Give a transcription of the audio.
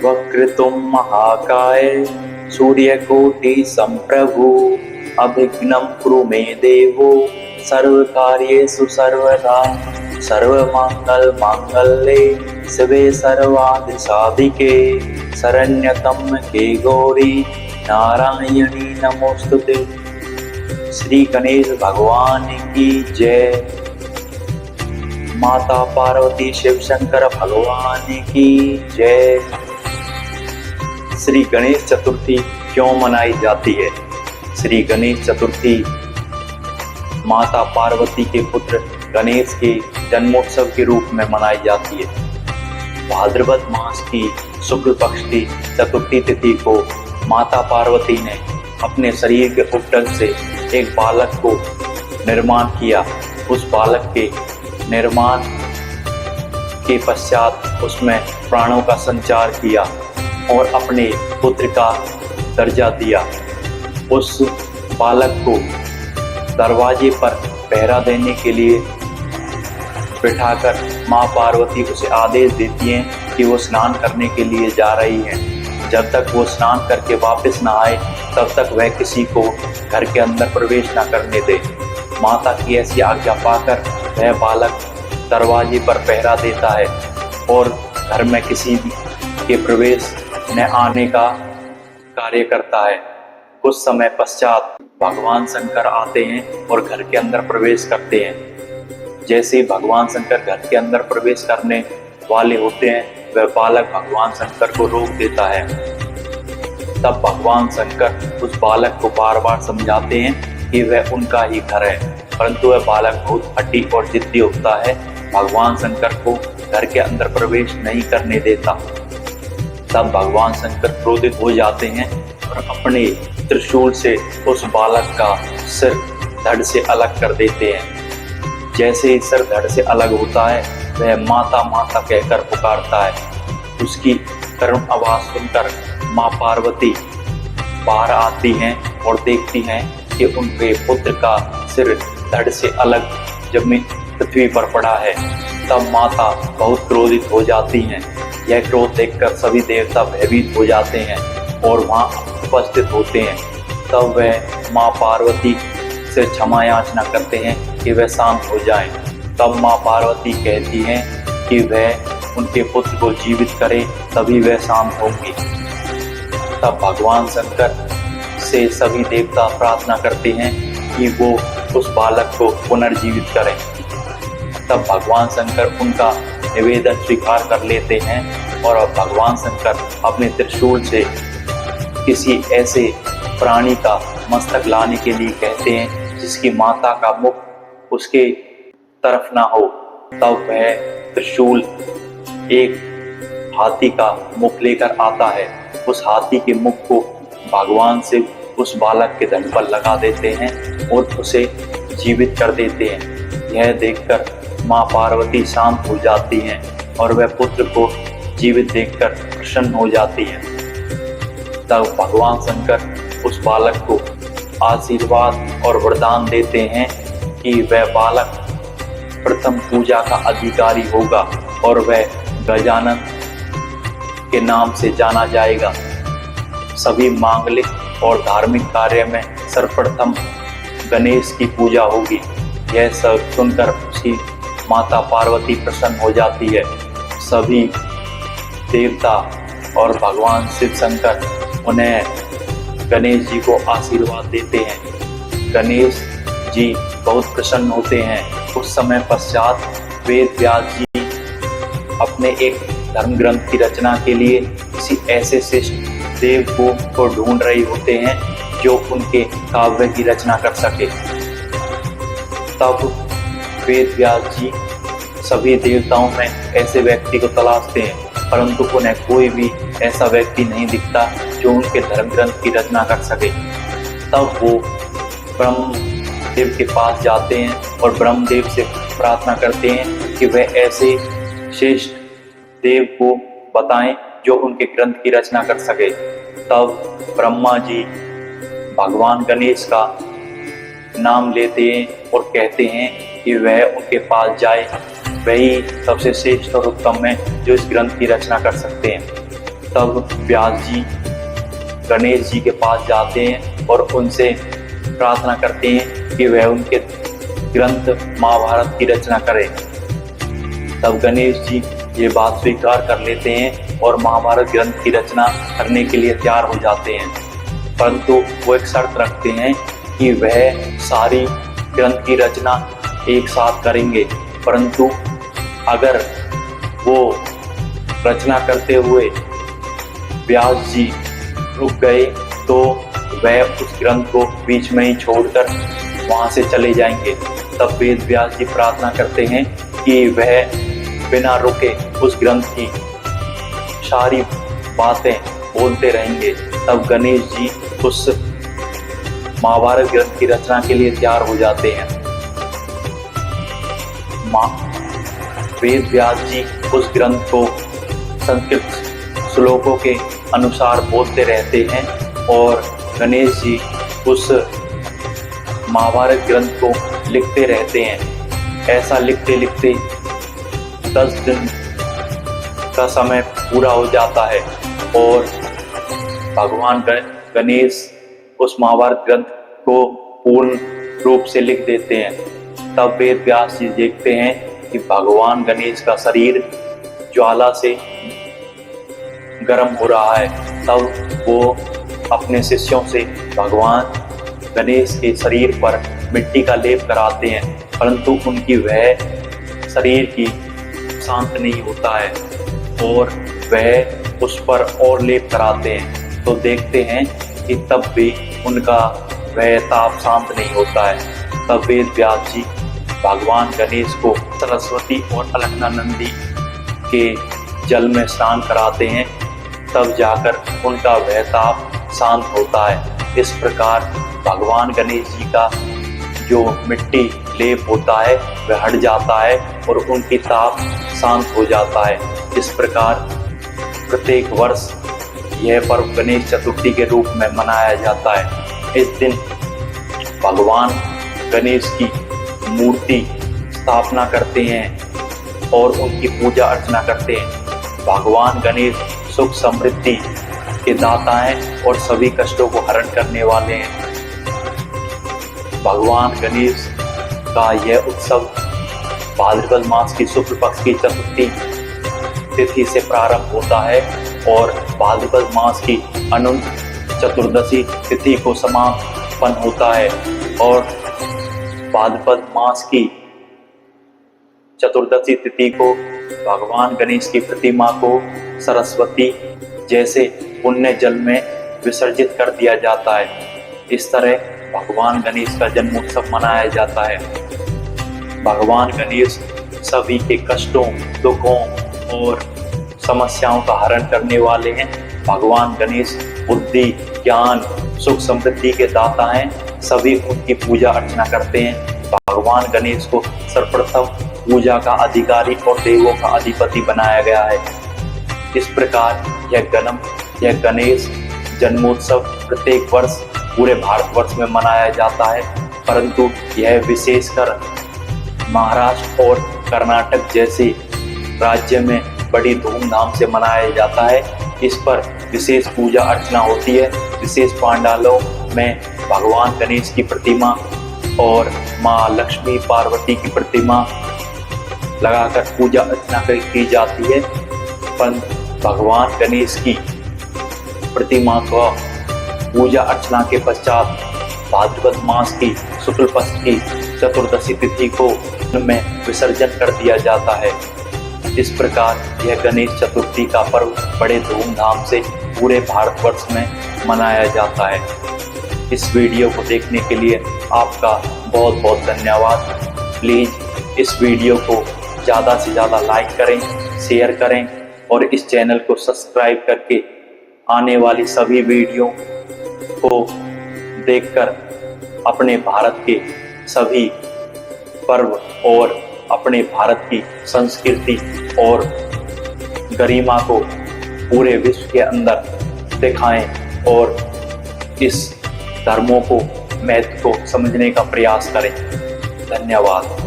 वक्रतुंड महाकाय सूर्यकोटि संप्रभु अभिघ्नं कुरु मे देवो सर्वकार्येषु सर्वदा सर्वमंगल मांगल्ये शिवे सर्वार्थ साधिके शरण्यत्र्यंबके गौरी नारायणी नमोस्तुते। श्री गणेश भगवान की जय। माता पार्वती शिव शंकर भगवान की जय। श्री गणेश चतुर्थी क्यों मनाई जाती है? श्री गणेश चतुर्थी माता पार्वती के पुत्र गणेश के जन्मोत्सव के रूप में मनाई जाती है। भाद्रपद मास की शुक्ल पक्ष की चतुर्थी तिथि को माता पार्वती ने अपने शरीर के उपटन से एक बालक को निर्माण किया। उस बालक के निर्माण के पश्चात उसमें प्राणों का संचार किया और अपने पुत्र का दर्जा दिया। उस बालक को दरवाजे पर पहरा देने के लिए बिठाकर माँ पार्वती उसे आदेश देती हैं कि वो स्नान करने के लिए जा रही हैं। जब तक वो स्नान करके वापस न आए तब तक वह किसी को घर के अंदर प्रवेश न करने दे। माता की ऐसी आज्ञा पाकर वह बालक दरवाजे पर पहरा देता है और घर में किसी के प्रवेश न आने का कार्य करता है। कुछ समय पश्चात भगवान शंकर आते हैं और घर के अंदर प्रवेश करते हैं। जैसे ही भगवान शंकर घर के अंदर प्रवेश करने वाले होते हैं वह बालक भगवान शंकर को रोक देता है। तब भगवान शंकर उस बालक को बार बार समझाते हैं कि वह उनका ही घर है, परंतु वह बालक बहुत हठी और जिद्दी होता है, भगवान शंकर को घर के अंदर प्रवेश नहीं करने देता। तब भगवान शंकर क्रोधित हो जाते हैं और अपने त्रिशूल से उस बालक का सिर धड़ से अलग कर देते हैं। जैसे ही सिर धड़ से अलग होता है वह माता माता कहकर पुकारता है। उसकी करुण आवाज सुनकर माँ पार्वती बाहर आती हैं और देखती हैं कि उनके पुत्र का सिर धड़ से अलग जमीन पृथ्वी पर पड़ा है। तब माता बहुत क्रोधित हो जाती हैं। यह क्रोध देखकर सभी देवता भयभीत हो जाते हैं और वहाँ उपस्थित होते हैं। तब वह माँ पार्वती से क्षमा याचना करते हैं कि वह शांत हो जाएं। तब माँ पार्वती कहती हैं कि वह उनके पुत्र को जीवित करे तभी वह शांत होंगी। तब भगवान शंकर से सभी देवता प्रार्थना करते हैं कि वो उस बालक को पुनर्जीवित करें। तब भगवान शंकर उनका निवेदन स्वीकार कर लेते हैं और अब भगवान शंकर अपने त्रिशूल से किसी ऐसे प्राणी का मस्तक लाने के लिए कहते हैं जिसकी माता का मुख उसके तरफ ना हो। तब वह त्रिशूल एक हाथी का मुख लेकर आता है। उस हाथी के मुख को भगवान से उस बालक के धड़ पर लगा देते हैं और उसे जीवित कर देते हैं। यह देखकर माँ पार्वती शांत हो जाती हैं और वह पुत्र को जीवित देखकर प्रसन्न हो जाती हैं। तब भगवान शंकर उस बालक को आशीर्वाद और वरदान देते हैं कि वह बालक प्रथम पूजा का अधिकारी होगा और वह गजानन के नाम से जाना जाएगा। सभी मांगलिक और धार्मिक कार्य में सर्वप्रथम गणेश की पूजा होगी। यह सब सुनकर उसकी माता पार्वती प्रसन्न हो जाती है। सभी देवता और भगवान शिव शंकर उन्हें गणेश जी को आशीर्वाद देते हैं। गणेश जी बहुत प्रसन्न होते हैं। उस समय पश्चात वेद व्यास जी अपने एक धर्म ग्रंथ की रचना के लिए किसी ऐसे श्रेष्ठ देव को ढूंढ रहे होते हैं जो उनके काव्य की रचना कर सके। तब वेद व्यास जी सभी देवताओं में ऐसे व्यक्ति को तलाशते हैं, परंतु उन्हें कोई भी ऐसा व्यक्ति नहीं दिखता जो उनके धर्म ग्रंथ की रचना कर सके। तब वो ब्रह्मदेव के पास जाते हैं और ब्रह्मदेव से प्रार्थना करते हैं कि वह ऐसे श्रेष्ठ देव को बताएं जो उनके ग्रंथ की रचना कर सके। तब ब्रह्मा जी भगवान गणेश का नाम लेते हैं और कहते हैं कि वह उनके पास जाए, वही सबसे श्रेष्ठ और उत्तम है जो इस ग्रंथ की रचना कर सकते हैं। तब व्यास जी गणेश जी के पास जाते हैं और उनसे प्रार्थना करते हैं कि वह उनके ग्रंथ महाभारत की रचना करें। तब गणेश जी ये बात स्वीकार कर लेते हैं और महाभारत ग्रंथ की रचना करने के लिए तैयार हो जाते हैं, परंतु वो एक शर्त रखते हैं कि वह सारी ग्रंथ की रचना एक साथ करेंगे, परंतु अगर वो रचना करते हुए व्यास जी रुक गए तो वह उस ग्रंथ को बीच में ही छोड़कर वहां से चले जाएंगे। तब वेद व्यास जी प्रार्थना करते हैं कि वह बिना रुके उस ग्रंथ की सारी बातें बोलते रहेंगे। तब गणेश जी उस महाभारत ग्रंथ की रचना के लिए तैयार हो जाते हैं। वेद व्यास जी उस ग्रंथ को संस्कृत श्लोकों के अनुसार बोलते रहते हैं और गणेश जी उस महाभारत ग्रंथ को लिखते रहते हैं। ऐसा लिखते लिखते 10 दिन का समय पूरा हो जाता है और भगवान गणेश उस महाभारत ग्रंथ को पूर्ण रूप से लिख देते हैं। तब वेद व्यास जी देखते हैं कि भगवान गणेश का शरीर ज्वाला से गर्म हो रहा है। तब वो अपने शिष्यों से भगवान गणेश के शरीर पर मिट्टी का लेप कराते हैं, परंतु उनकी वह शरीर की शांत नहीं होता है और वह उस पर और लेप कराते हैं। तो देखते हैं कि तब भी उनका वह ताप शांत नहीं होता है। तब वेद व्यास जी भगवान गणेश को सरस्वती और अलकनंदी के जल में स्नान कराते हैं, तब जाकर उनका वह ताप शांत होता है। इस प्रकार भगवान गणेश जी का जो मिट्टी लेप होता है वह हट जाता है और उनकी ताप शांत हो जाता है। इस प्रकार प्रत्येक वर्ष यह पर्व गणेश चतुर्थी के रूप में मनाया जाता है। इस दिन भगवान गणेश की मूर्ति स्थापना करते हैं और उनकी पूजा अर्चना करते हैं। भगवान गणेश सुख समृद्धि के दाता हैं और सभी कष्टों को हरण करने वाले हैं। भगवान गणेश का यह उत्सव भाद्रपद मास की शुक्ल पक्ष की चतुर्थी तिथि से प्रारंभ होता है और भाद्रपद मास की अनंत चतुर्दशी तिथि को समापन होता है और भाद्रपद मास की चतुर्दशी तिथि को भगवान गणेश की प्रतिमा को सरस्वती जैसे पुण्य जल में विसर्जित कर दिया जाता है। इस तरह भगवान गणेश का जन्मोत्सव मनाया जाता है। भगवान गणेश सभी के कष्टों, दुखों और समस्याओं का हरण करने वाले हैं। भगवान गणेश बुद्धि, ज्ञान, सुख समृद्धि के दाता हैं। सभी उनकी पूजा अर्चना करते हैं। भगवान गणेश को सर्वप्रथम पूजा का अधिकारी और देवों का अधिपति बनाया गया है। इस प्रकार यह गणेश जन्मोत्सव प्रत्येक वर्ष पूरे भारतवर्ष में मनाया जाता है, परंतु यह विशेषकर महाराष्ट्र और कर्नाटक जैसे राज्य में बड़ी धूमधाम से मनाया जाता है। इस पर विशेष पूजा अर्चना होती है। विशेष पंडालों में भगवान गणेश की प्रतिमा और माँ लक्ष्मी पार्वती की प्रतिमा लगाकर पूजा अर्चना की जाती है। पर भगवान गणेश की प्रतिमा को पूजा अर्चना के पश्चात भाद्रपद मास की शुक्ल पक्ष की चतुर्दशी तिथि को में विसर्जन कर दिया जाता है। इस प्रकार यह गणेश चतुर्थी का पर्व बड़े धूमधाम से पूरे भारतवर्ष में मनाया जाता है। इस वीडियो को देखने के लिए आपका बहुत बहुत धन्यवाद। प्लीज़ इस वीडियो को ज़्यादा से ज़्यादा लाइक करें, शेयर करें और इस चैनल को सब्सक्राइब करके आने वाली सभी वीडियो को देखकर अपने भारत के सभी पर्व और अपने भारत की संस्कृति और गरिमा को पूरे विश्व के अंदर दिखाएं और इस धर्मों को, महत्व को समझने का प्रयास करें। धन्यवाद।